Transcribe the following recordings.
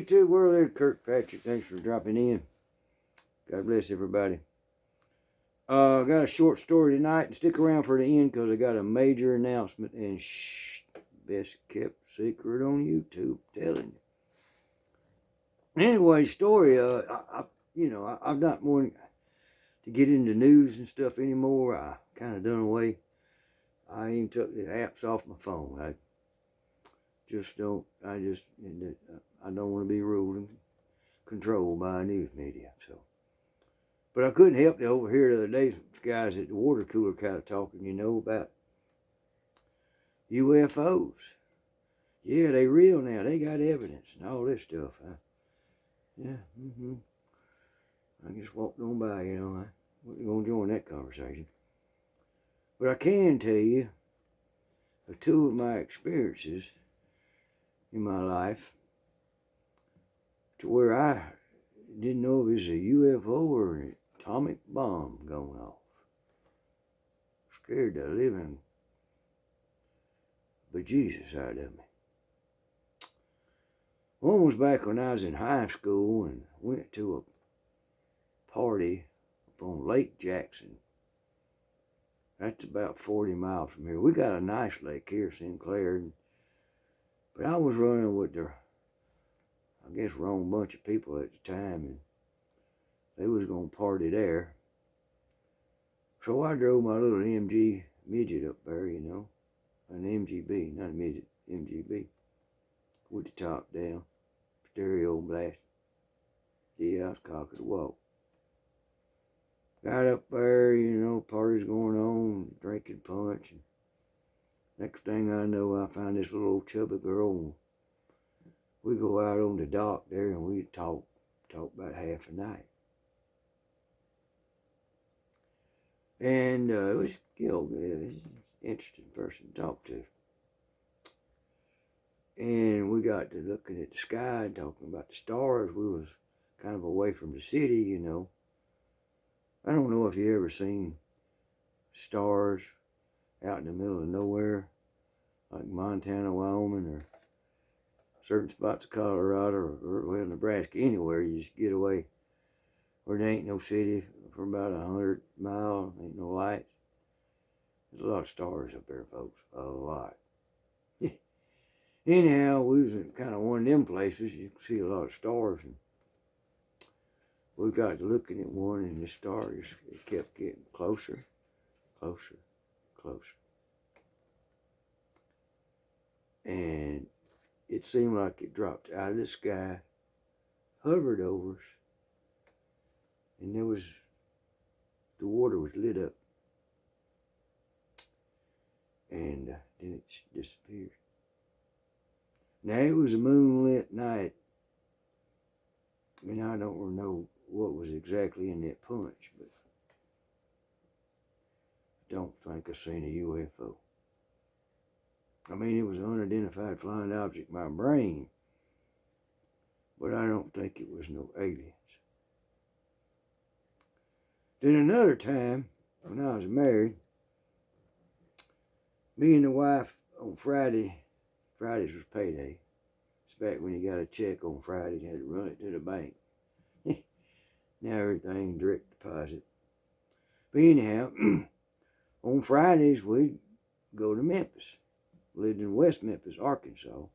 to the world there, Kirkpatrick. Thanks for dropping in. God bless everybody. I got a short story tonight, and stick around for the end because I got a major announcement, and best kept secret on YouTube, telling you. Anyway, story. I'm not more to get into news and stuff anymore. I kind of done away. I even took the apps off my phone. I don't want to be ruled and controlled by a news media. So, but I couldn't help to overhear the other day some guys at the water cooler kind of talking, about UFOs. Yeah, they real now. They got evidence and all this stuff. I just walked on by, I wasn't going to join that conversation. But I can tell you of two of my experiences in my life to where I didn't know if it was a UFO or an atomic bomb going off. Scared the living bejesus out of me. One was back when I was in high school and went to a party up on Lake Jackson. That's about 40 miles from here. We got a nice lake here, Sinclair. But I was running with the, wrong bunch of people at the time, and they was going to party there. So I drove my little MG midget up there, an MGB, not a midget, MGB, with the top down, stereo blast. Yeah, I was cock of the walk. Got up there, parties going on, drinking punch, and next thing I know, I find this little old chubby girl, and we go out on the dock there, and we talk about half a night. And it was, it was an interesting person to talk to. And we got to looking at the sky and talking about the stars. We was kind of away from the city, I don't know if you ever seen stars out in the middle of nowhere, like Montana, Wyoming, or certain spots of Colorado, or Nebraska, anywhere you just get away where there ain't no city for about 100 miles, ain't no lights. There's a lot of stars up there, folks, a lot. Anyhow, we was in kind of one of them places you can see a lot of stars, and we got to looking at one, and the stars, it kept getting closer, closer, closer. And it seemed like it dropped out of the sky, hovered over us, and the water was lit up. And then it disappeared. Now, it was a moonlit night, and I don't know what was exactly in that punch, but I don't think I seen a UFO. It was an unidentified flying object in my brain, but I don't think it was no aliens. Then another time, when I was married, me and the wife on Fridays was payday. It's back when you got a check on Friday, you had to run it to the bank. Now everything direct deposit. But anyhow, on Fridays we'd go to Memphis. We lived in West Memphis, Arkansas.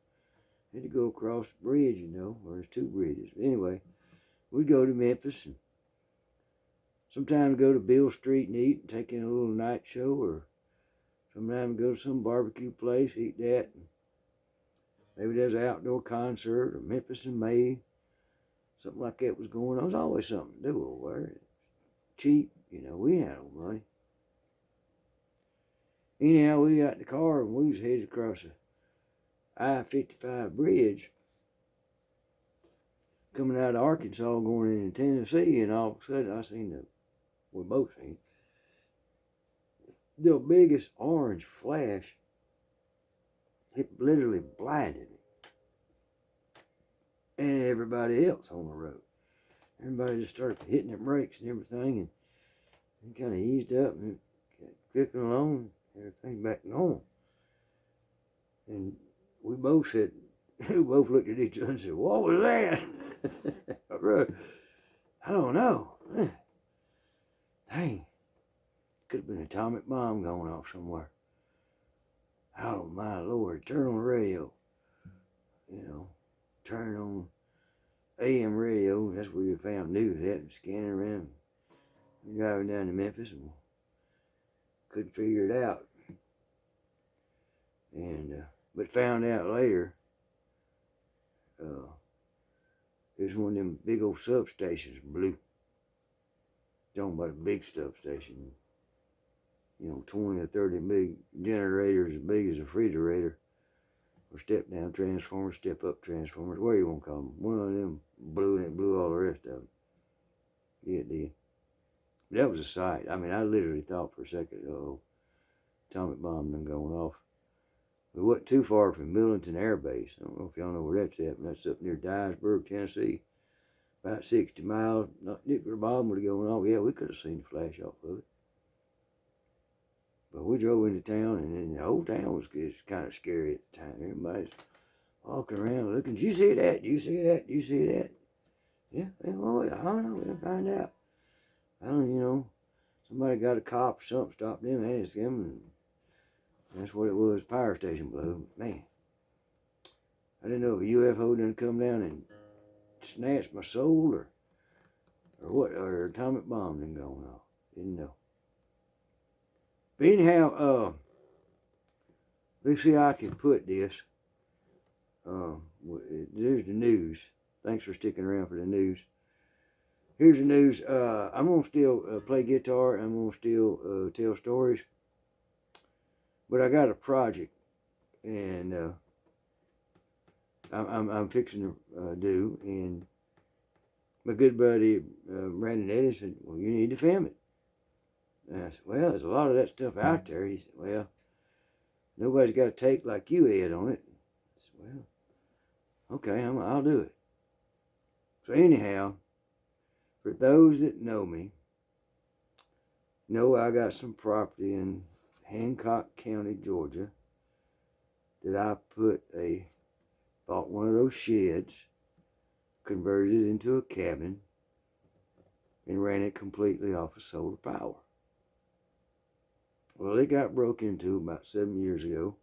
Had to go across the bridge, where there's two bridges. But anyway, we'd go to Memphis and sometimes go to Bill Street and eat and take in a little night show, or sometimes go to some barbecue place, eat that. And maybe there's an outdoor concert, or Memphis in May. Something like that was going on. There was always something to do over there. Cheap, we didn't have no money. Anyhow, we got in the car and we was headed across the I-55 bridge, coming out of Arkansas, going into Tennessee, and all of a sudden I seen we both seen the biggest orange flash. It literally blinded me. And everybody else on the road. Everybody just started hitting their brakes and everything, and kind of eased up and kept clicking along, and everything back normal. And we both said, We both looked at each other and said, "What was that?" I don't know. Dang. Could have been an atomic bomb going off somewhere. Oh my Lord. Turn on the radio. You know, turn on AM radio. That's where you found news at, and scanning around. Driving down to Memphis and couldn't figure it out. And but found out later it was one of them big old substations blew. Talking about a big substation. 20 or 30 big generators as big as a refrigerator. Or step down transformers, step up transformers, whatever you want to call them. One of them blew and it blew all the rest of them. Yeah, it did. That was a sight. I mean, I literally thought for a second, atomic bomb done going off. We wasn't too far from Millington Air Base. I don't know if y'all know where that's at, but that's up near Dyersburg, Tennessee. About 60 miles. Not nuclear bomb would have gone off. Yeah, we could have seen the flash off of it. But we drove into town, and then the whole town was kind of scary at the time. Everybody's walking around looking. Did you see that? Did you see that? Did you see that? Yeah, well, I don't know. We'll find out. Somebody got a cop or something, stopped them, asked them, and that's what it was. Power station blew. Man, I didn't know if a UFO didn't come down and snatch my soul or what, or an atomic bomb didn't go off. Didn't know. But anyhow, let's see how I can put this. There's the news. Thanks for sticking around for the news. Here's the news. I'm going to still play guitar. I'm going to still tell stories. But I got a project. And I'm fixing to do. And my good buddy, Brandon Eddy, said, well, you need to film it. And I said, well, there's a lot of that stuff out there. He said, well, nobody's got a take like you had on it. I said, well, okay, I'll do it. So anyhow, for those that know me, know I got some property in Hancock County, Georgia, that I bought one of those sheds, converted it into a cabin, and ran it completely off of solar power. Well, it got broke into about 7 years ago.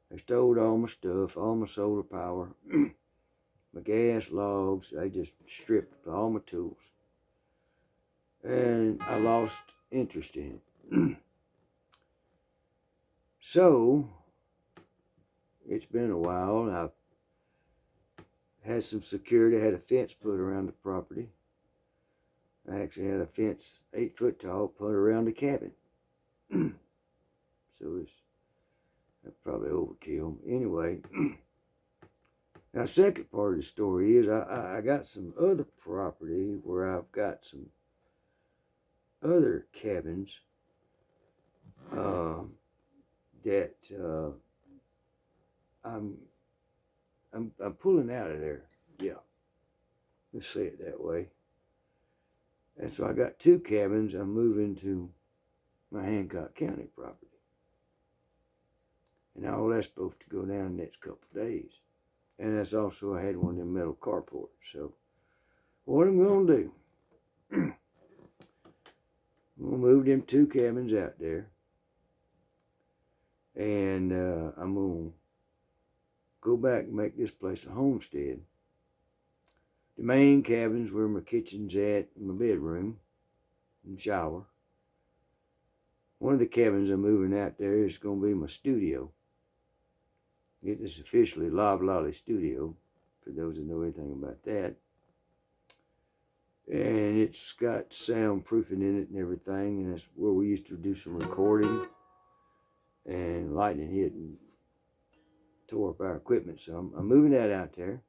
They stole all my stuff, all my solar power, my gas logs. They just stripped all my tools. And I lost interest in it. So, it's been a while. I've had some security. I had a fence put around the property. I actually had a fence 8 foot tall put around the cabin. So that's probably overkill. Anyway, now the second part of the story is I got some other property where I've got some other cabins that I'm pulling out of there. Yeah, let's say it that way. And so I got 2 cabins I'm moving to my Hancock County property. And all that's supposed to go down the next couple of days. And that's also, I had one of them metal carports. So, what I'm going to do, I'm going to move them 2 cabins out there. And I'm going to go back and make this place a homestead. The main cabin's where my kitchen's at, my bedroom, and shower. One of the cabins I'm moving out there is going to be my studio. It is officially Lob Lolly Studio, for those that know anything about that. And it's got soundproofing in it and everything, and that's where we used to do some recording. And lightning hit and tore up our equipment, so I'm moving that out there.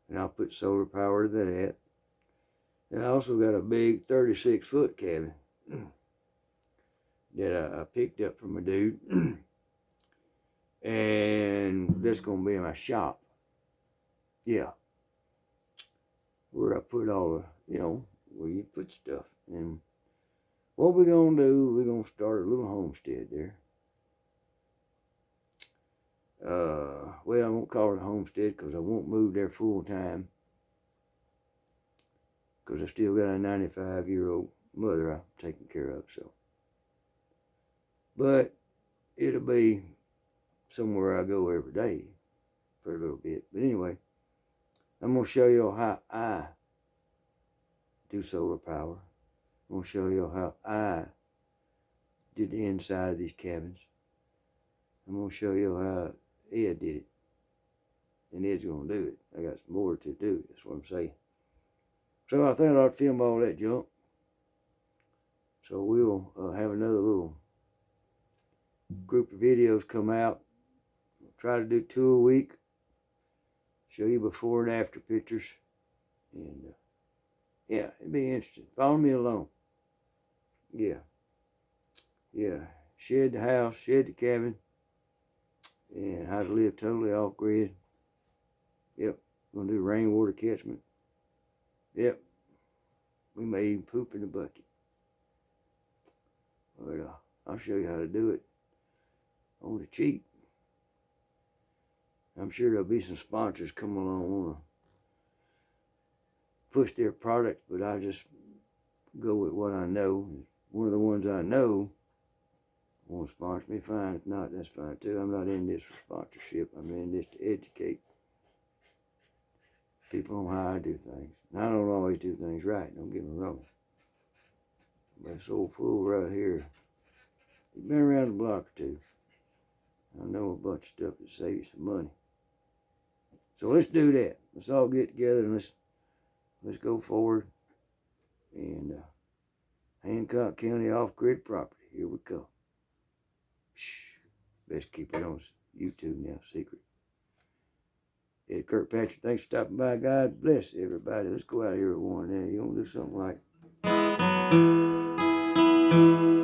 And I'll put solar power to that. And I also got a big 36-foot cabin that I picked up from a dude. And that's going to be my shop. Yeah. Where I put all the, where you put stuff. And what we're going to do, we're going to start a little homestead there. well, I won't call it a homestead because I won't move there full time because I still got a 95-year-old mother I'm taking care of. So, but it'll be somewhere I go every day for a little bit. But anyway, I'm going to show you how I do solar power. I'm going to show you how I did the inside of these cabins. I'm going to show you how Ed did it. And Ed's going to do it. I got some more to do. That's what I'm saying. So I thought I'd film all that junk. So we'll have another little group of videos come out. I'll try to do 2 a week. Show you before and after pictures. And yeah, it'd be interesting. Follow me along. Yeah. Yeah. Shed the house, shed the cabin, and how to live totally off grid. Yep. Gonna do rainwater catchment. Yep. We may even poop in the bucket. But I'll show you how to do it on the cheap. I'm sure there'll be some sponsors come along want to push their products, but I just go with what I know. One of the ones I know want to sponsor me, fine. If not, that's fine too. I'm not in this for sponsorship. I'm in this to educate people on how I do things. And I don't always do things right, don't get me wrong. But this old fool right here, he's been around the block or two. I know a bunch of stuff that saves you some money. So let's do that. Let's all get together and let's go forward. And Hancock County off-grid property. Here we go. Shh. Best keep it on YouTube now, secret. Ed Kirkpatrick, thanks for stopping by. God bless everybody. Let's go out here with one now. You want to do something like